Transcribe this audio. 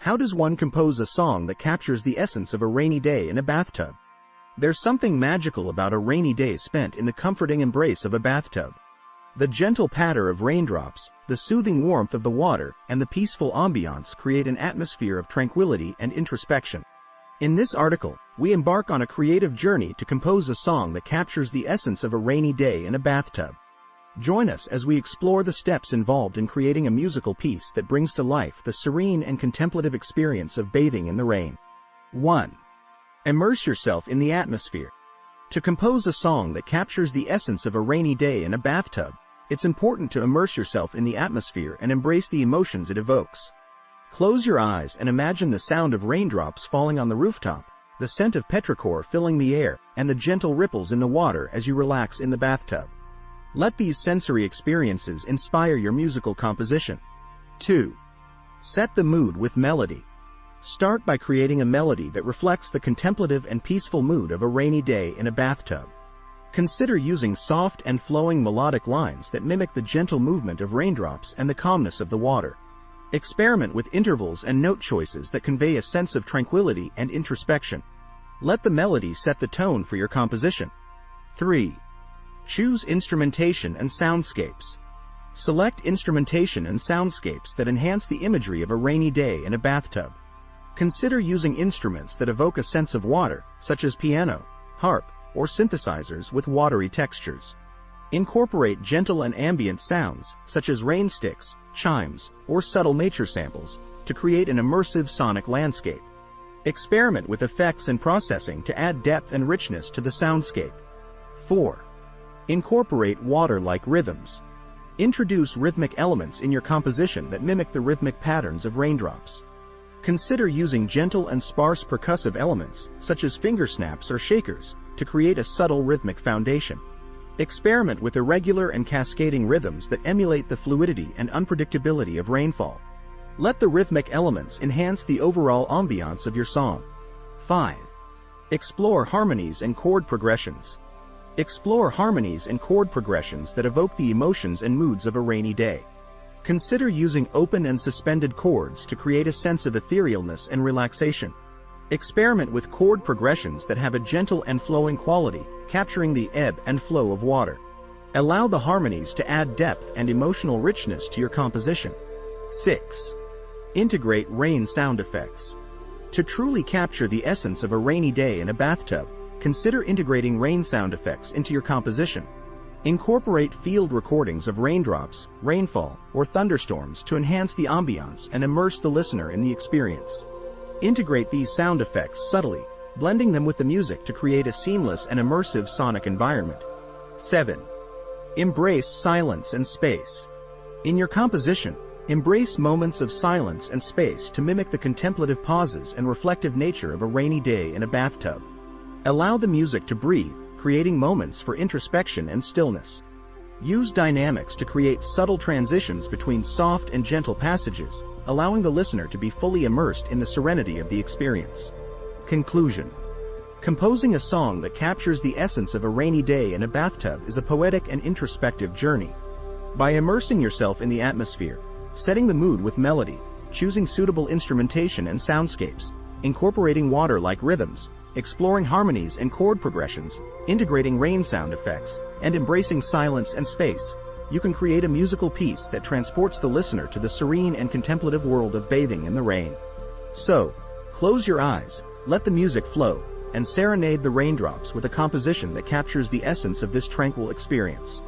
How does one compose a song that captures the essence of a rainy day in a bathtub? There's something magical about a rainy day spent in the comforting embrace of a bathtub. The gentle patter of raindrops, the soothing warmth of the water, and the peaceful ambiance create an atmosphere of tranquility and introspection. In this article, we embark on a creative journey to compose a song that captures the essence of a rainy day in a bathtub. Join us as we explore the steps involved in creating a musical piece that brings to life the serene and contemplative experience of bathing in the rain. 1. Immerse yourself in the atmosphere. To compose a song that captures the essence of a rainy day in a bathtub, it's important to immerse yourself in the atmosphere and embrace the emotions it evokes. Close your eyes and imagine the sound of raindrops falling on the rooftop, the scent of petrichor filling the air, and the gentle ripples in the water as you relax in the bathtub. Let these sensory experiences inspire your musical composition. 2. Set the mood with melody. Start by creating a melody that reflects the contemplative and peaceful mood of a rainy day in a bathtub. Consider using soft and flowing melodic lines that mimic the gentle movement of raindrops and the calmness of the water. Experiment with intervals and note choices that convey a sense of tranquility and introspection. Let the melody set the tone for your composition. 3. Choose instrumentation and soundscapes. Select instrumentation and soundscapes that enhance the imagery of a rainy day in a bathtub. Consider using instruments that evoke a sense of water, such as piano, harp, or synthesizers with watery textures. Incorporate gentle and ambient sounds, such as rain sticks, chimes, or subtle nature samples, to create an immersive sonic landscape. Experiment with effects and processing to add depth and richness to the soundscape. 4. Incorporate water-like rhythms. Introduce rhythmic elements in your composition that mimic the rhythmic patterns of raindrops. Consider using gentle and sparse percussive elements, such as finger snaps or shakers, to create a subtle rhythmic foundation. Experiment with irregular and cascading rhythms that emulate the fluidity and unpredictability of rainfall. Let the rhythmic elements enhance the overall ambiance of your song. 5. Explore harmonies and chord progressions. Explore harmonies and chord progressions that evoke the emotions and moods of a rainy day. Consider using open and suspended chords to create a sense of etherealness and relaxation. Experiment with chord progressions that have a gentle and flowing quality, capturing the ebb and flow of water. Allow the harmonies to add depth and emotional richness to your composition. 6. Integrate rain sound effects. To truly capture the essence of a rainy day in a bathtub, consider integrating rain sound effects into your composition. Incorporate field recordings of raindrops, rainfall, or thunderstorms to enhance the ambiance and immerse the listener in the experience. Integrate these sound effects subtly, blending them with the music to create a seamless and immersive sonic environment. 7. Embrace silence and space. In your composition, embrace moments of silence and space to mimic the contemplative pauses and reflective nature of a rainy day in a bathtub. Allow the music to breathe, creating moments for introspection and stillness. Use dynamics to create subtle transitions between soft and gentle passages, allowing the listener to be fully immersed in the serenity of the experience. Conclusion. Composing a song that captures the essence of a rainy day in a bathtub is a poetic and introspective journey. By immersing yourself in the atmosphere, setting the mood with melody, choosing suitable instrumentation and soundscapes, incorporating water-like rhythms, exploring harmonies and chord progressions, integrating rain sound effects, and embracing silence and space, you can create a musical piece that transports the listener to the serene and contemplative world of bathing in the rain. So, close your eyes, let the music flow, and serenade the raindrops with a composition that captures the essence of this tranquil experience.